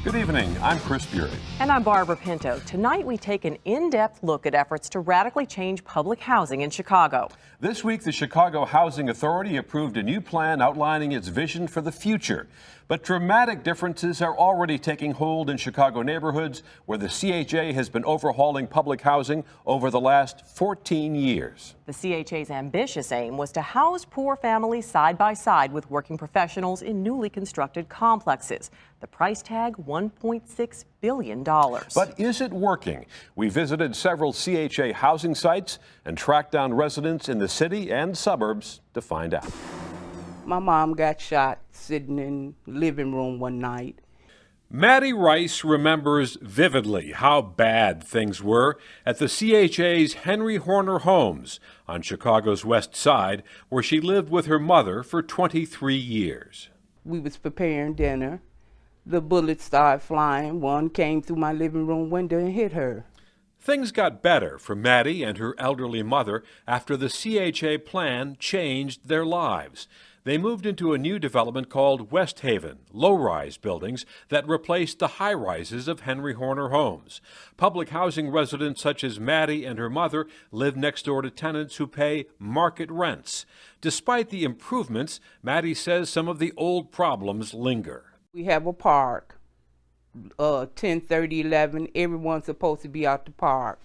Good evening, I'm Chris Bury. And I'm Barbara Pinto. Tonight we take an in-depth look at efforts to radically change public housing in Chicago. This week, the Chicago Housing Authority approved a new plan outlining its vision for the future. But dramatic differences are already taking hold in Chicago neighborhoods where the CHA has been overhauling public housing over the last 14 years. The CHA's ambitious aim was to house poor families side by side with working professionals in newly constructed complexes. The price tag, $1.6 billion. But is it working? We visited several CHA housing sites and tracked down residents in the city and suburbs to find out. My mom got shot sitting in the living room one night. Maddie Rice remembers vividly how bad things were at the CHA's Henry Horner Homes on Chicago's West Side, where she lived with her mother for 23 years. We was preparing dinner. The bullets started flying. One came through my living room window and hit her. Things got better for Maddie and her elderly mother after the CHA plan changed their lives. They moved into a new development called West Haven, low-rise buildings that replaced the high-rises of Henry Horner Homes. Public housing residents such as Maddie and her mother live next door to tenants who pay market rents. Despite the improvements, Maddie says some of the old problems linger. We have a park, 10:30, 11. Everyone's supposed to be out the park.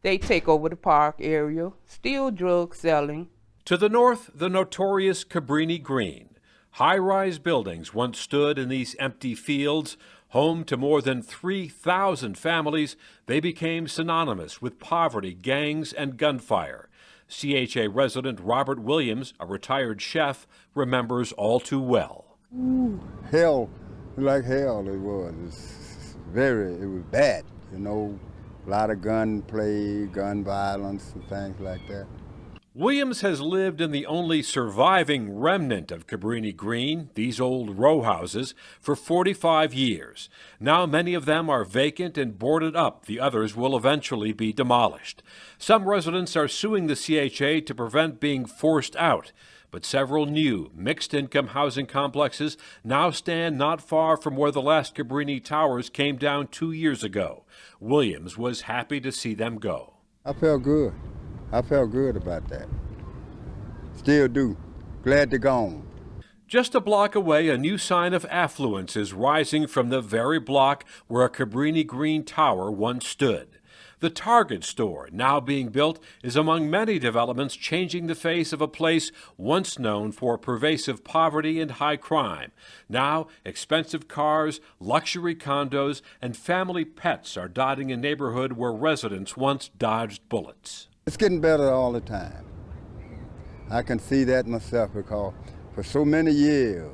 They take over the park area, still drug selling. To the north, the notorious Cabrini Green. High-rise buildings once stood in these empty fields. Home to more than 3,000 families, they became synonymous with poverty, gangs, and gunfire. CHA resident Robert Williams, a retired chef, remembers all too well. Hell, like hell it was. It was bad, you know. A lot of gunplay, gun violence, and things like that. Williams has lived in the only surviving remnant of Cabrini Green, these old row houses, for 45 years. Now many of them are vacant and boarded up. The others will eventually be demolished. Some residents are suing the CHA to prevent being forced out. But several new mixed-income housing complexes now stand not far from where the last Cabrini Towers came down 2 years ago. Williams was happy to see them go. I felt good. I felt good about that. Still do. Glad they're gone. Just a block away, a new sign of affluence is rising from the very block where a Cabrini Green tower once stood. The Target store, now being built, is among many developments changing the face of a place once known for pervasive poverty and high crime. Now, expensive cars, luxury condos, and family pets are dotting a neighborhood where residents once dodged bullets. It's getting better all the time. I can see that myself because for so many years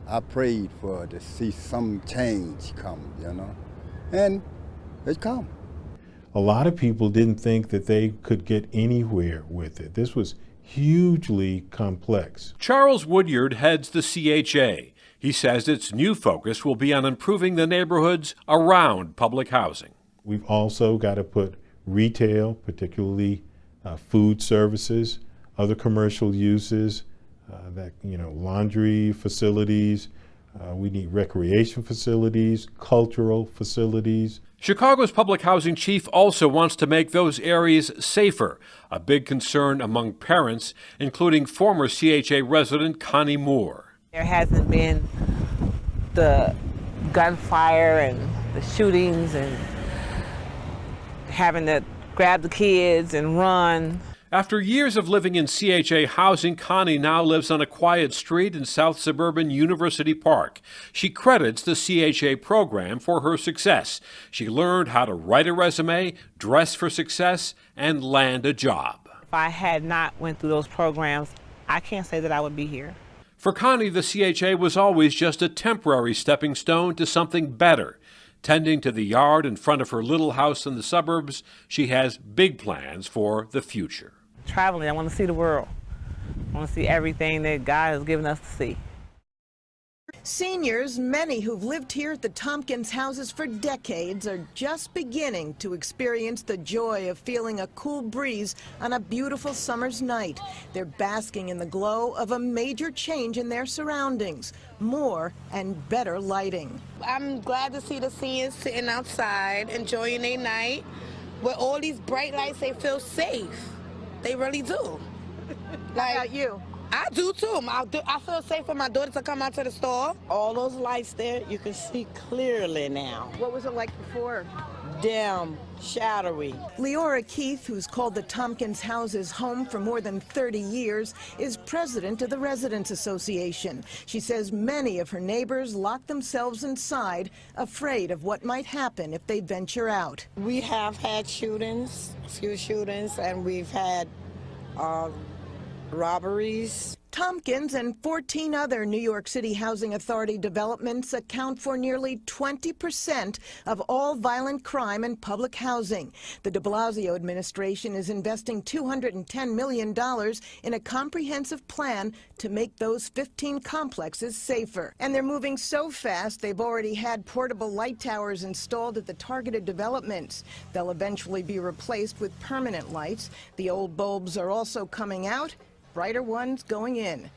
I prayed to see some change come, you know, and it come. A lot of people didn't think that they could get anywhere with it. This was hugely complex. Charles Woodyard heads the CHA. He says its new focus will be on improving the neighborhoods around public housing. We've also got to put retail, particularly food services, other commercial uses, laundry facilities. We need recreation facilities, cultural facilities. Chicago's public housing chief also wants to make those areas safer, a big concern among parents, including former CHA resident Connie Moore. There hasn't been the gunfire and the shootings and having to grab the kids and run. After years of living in CHA housing, Connie now lives on a quiet street in South suburban University Park. She credits the CHA program for her success. She learned how to write a resume, dress for success, and land a job. If I had not went through those programs, I can't say that I would be here. For Connie, the CHA was always just a temporary stepping stone to something better. Tending to the yard in front of her little house in the suburbs, she has big plans for the future. Traveling, I want to see the world. I want to see everything that God has given us to see. Seniors, many who've lived here at the Tompkins houses for decades, are just beginning to experience the joy of feeling a cool breeze on a beautiful summer's night. They're basking in the glow of a major change in their surroundings, more and better lighting. I'm glad to see the seniors sitting outside, enjoying their night. With all these bright lights, they feel safe. They really do. How about you? I do too. I feel safe for my daughter to come out to the store. All those lights there, you can see clearly now. What was it like before? Dim, shadowy. Leora Keith, who's called the Tompkins houses home for more than 30 years, is president of the Residents Association. She says many of her neighbors lock themselves inside, afraid of what might happen if they venture out. We have had shootings, a few shootings, and we've had robberies. Tompkins and 14 other New York City Housing Authority developments account for nearly 20% of all violent crime in public housing. The de Blasio administration is investing $210 million in a comprehensive plan to make those 15 complexes safer. And they're moving so fast, they've already had portable light towers installed at the targeted developments. They'll eventually be replaced with permanent lights. The old bulbs are also coming out, brighter ones going in.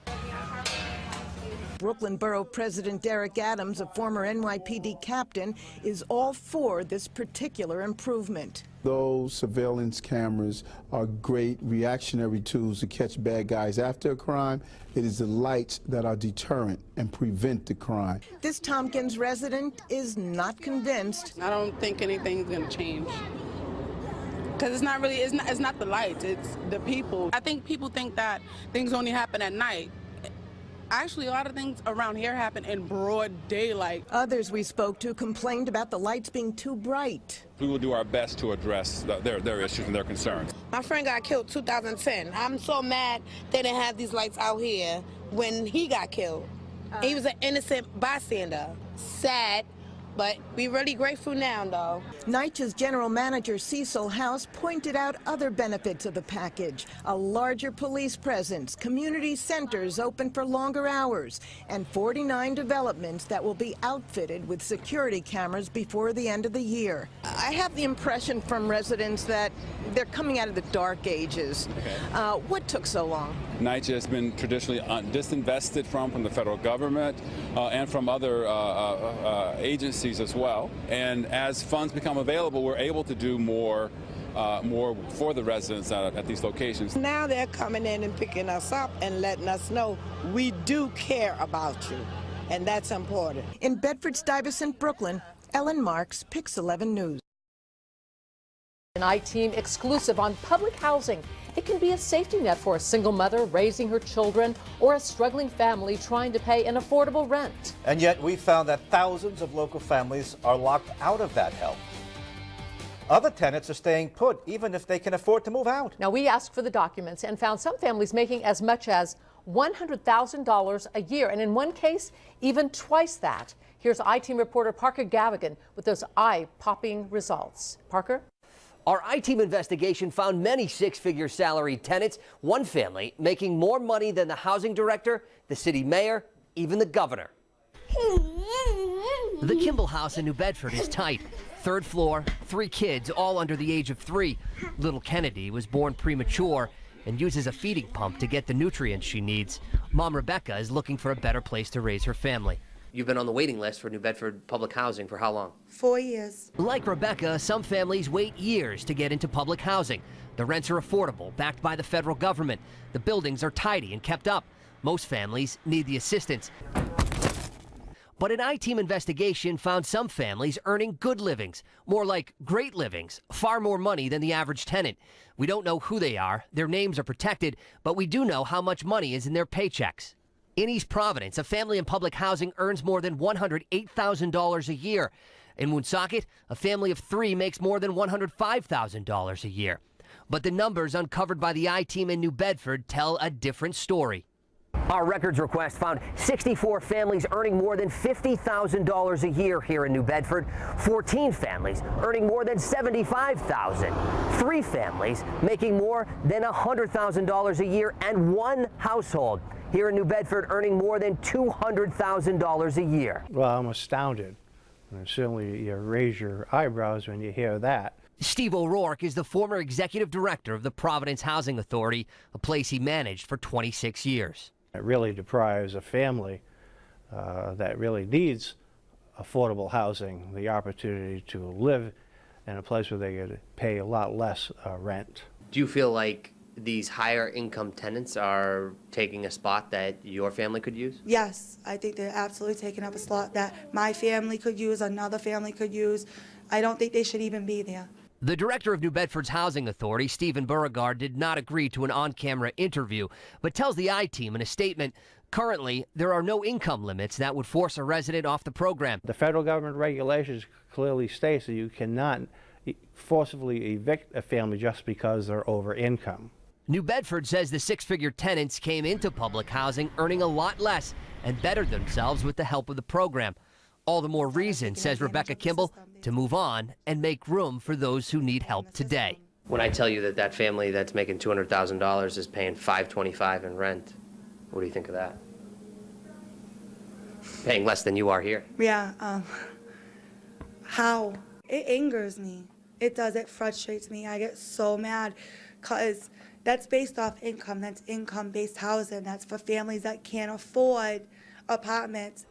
Brooklyn Borough President Derek Adams, a former NYPD captain, is all for this particular improvement. Those surveillance cameras are great reactionary tools to catch bad guys after a crime. It is the lights that are deterrent and prevent the crime. This Tompkins resident is not convinced. I don't think anything's going to change. Because it's not really, it's not the lights, it's the people. I think people think that things only happen at night. Actually, a lot of things around here happen in broad daylight. Others we spoke to complained about the lights being too bright. We will do our best to address their issues and their concerns. My friend got killed 2010. I'm so mad they didn't have these lights out here when he got killed. He was an innocent bystander. Sad. But we're really grateful now, though. NYCHA's general manager Cecil House pointed out other benefits of the package: a larger police presence, community centers open for longer hours, and 49 developments that will be outfitted with security cameras before the end of the year. I have the impression from residents that they're coming out of the dark ages. Okay. What took so long? NYCHA has been traditionally disinvested from the federal government and from other agencies as well. And as funds become available, we're able to do more for the residents at these locations. Now they're coming in and picking us up and letting us know we do care about you, and that's important. In Bedford-Stuyvesant, Brooklyn, Ellen Marks, Pix 11 News. An I-Team exclusive on public housing. It can be a safety net for a single mother raising her children or a struggling family trying to pay an affordable rent. And yet we found that thousands of local families are locked out of that help. Other tenants are staying put even if they can afford to move out. Now, we asked for the documents and found some families making as much as $100,000 a year, and in one case, even twice that. Here's I-Team reporter Parker Gavigan with those eye-popping results. Parker? Our I-Team investigation found many six-figure salaried tenants, one family making more money than the housing director, the city mayor, even the governor. The Kimball house in New Bedford is tight. Third floor, 3 kids, all under the age of 3. Little Kennedy was born premature and uses a feeding pump to get the nutrients she needs. Mom Rebecca is looking for a better place to raise her family. You've been on the waiting list for New Bedford public housing for how long? 4 years. Like Rebecca, some families wait years to get into public housing. The rents are affordable, backed by the federal government. The buildings are tidy and kept up. Most families need the assistance. But an I-Team investigation found some families earning good livings, more like great livings, far more money than the average tenant. We don't know who they are, their names are protected, but we do know how much money is in their paychecks. In East Providence, a family in public housing earns more than $108,000 a year. In Woonsocket, a family of 3 makes more than $105,000 a year. But the numbers uncovered by the I-Team in New Bedford tell a different story. Our records request found 64 families earning more than $50,000 a year here in New Bedford, 14 families earning more than $75,000, 3 families making more than $100,000 a year, and 1 household here in New Bedford earning more than $200,000 a year. Well, I'm astounded. And certainly you raise your eyebrows when you hear that. Steve O'Rourke is the former executive director of the Providence Housing Authority, a place he managed for 26 years. It really deprives a family that really needs affordable housing the opportunity to live in a place where they could pay a lot less rent. Do you feel like these higher income tenants are taking a spot that your family could use? Yes, I think they're absolutely taking up a slot that my family could use, another family could use. I don't think they should even be there. The director of New Bedford's Housing Authority, Stephen Beauregard, did not agree to an on-camera interview, but tells the I-Team in a statement, currently, there are no income limits that would force a resident off the program. The federal government regulations clearly states that you cannot forcibly evict a family just because they're over income. New Bedford says the six-figure tenants came into public housing earning a lot less and bettered themselves with the help of the program. All the more reason, says Rebecca Kimball, to move on and make room for those who need help today. When I tell you that that family that's making $200,000 is paying $525 in rent, what do you think of that? Paying less than you are here. Yeah, how? It angers me. It does, it frustrates me. I get so mad because that's based off income. That's income-based housing. That's for families that can't afford apartments.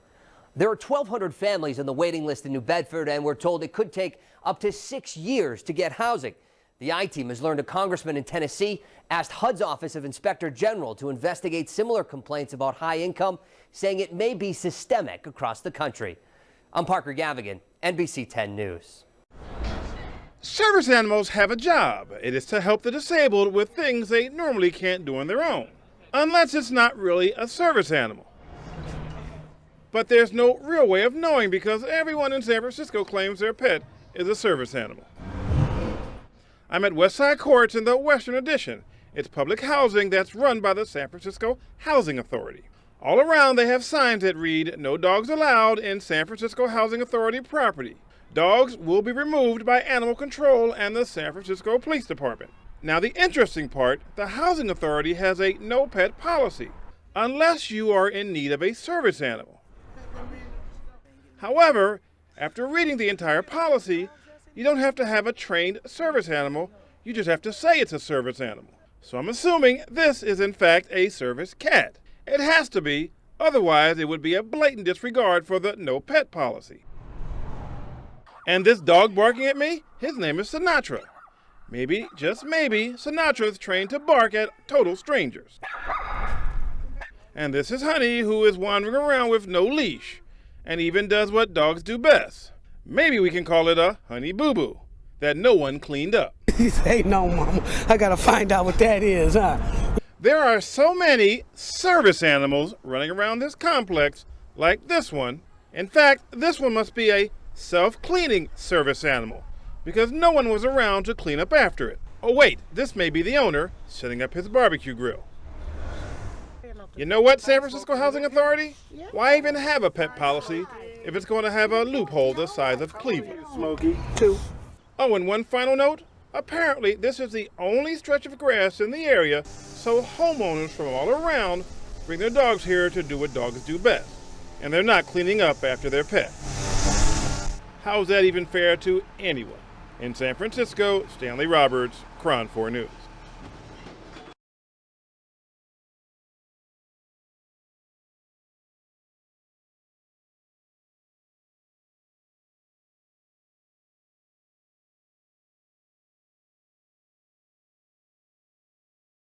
There are 1,200 families on the waiting list in New Bedford, and we're told it could take up to 6 years to get housing. The I-Team has learned a congressman in Tennessee asked HUD's Office of Inspector General to investigate similar complaints about high income, saying it may be systemic across the country. I'm Parker Gavigan, NBC 10 News. Service animals have a job. It is to help the disabled with things they normally can't do on their own, unless it's not really a service animal. But there's no real way of knowing because everyone in San Francisco claims their pet is a service animal. I'm at Westside Courts in the Western Addition. It's public housing that's run by the San Francisco Housing Authority. All around they have signs that read, "No dogs allowed in San Francisco Housing Authority property. Dogs will be removed by animal control and the San Francisco Police Department." Now the interesting part, the Housing Authority has a no pet policy, unless you are in need of a service animal. However, after reading the entire policy, you don't have to have a trained service animal, you just have to say it's a service animal. So I'm assuming this is in fact a service cat. It has to be, otherwise it would be a blatant disregard for the no pet policy. And this dog barking at me, his name is Sinatra. Maybe, just maybe, Sinatra's trained to bark at total strangers. And this is Honey, who is wandering around with no leash, and even does what dogs do best. Maybe we can call it a honey boo-boo that no one cleaned up. Hey, no, Mama, I gotta find out what that is, huh? There are so many service animals running around this complex, like this one. In fact, this one must be a self-cleaning service animal, because no one was around to clean up after it. Oh wait, this may be the owner setting up his barbecue grill. You know what, San Francisco Housing Authority? Why even have a pet policy if it's going to have a loophole the size of Cleveland? Smokey, 2. Oh, and one final note. Apparently, this is the only stretch of grass in the area, so homeowners from all around bring their dogs here to do what dogs do best, and they're not cleaning up after their pet. How's that even fair to anyone? In San Francisco, Stanley Roberts, KRON 4 News.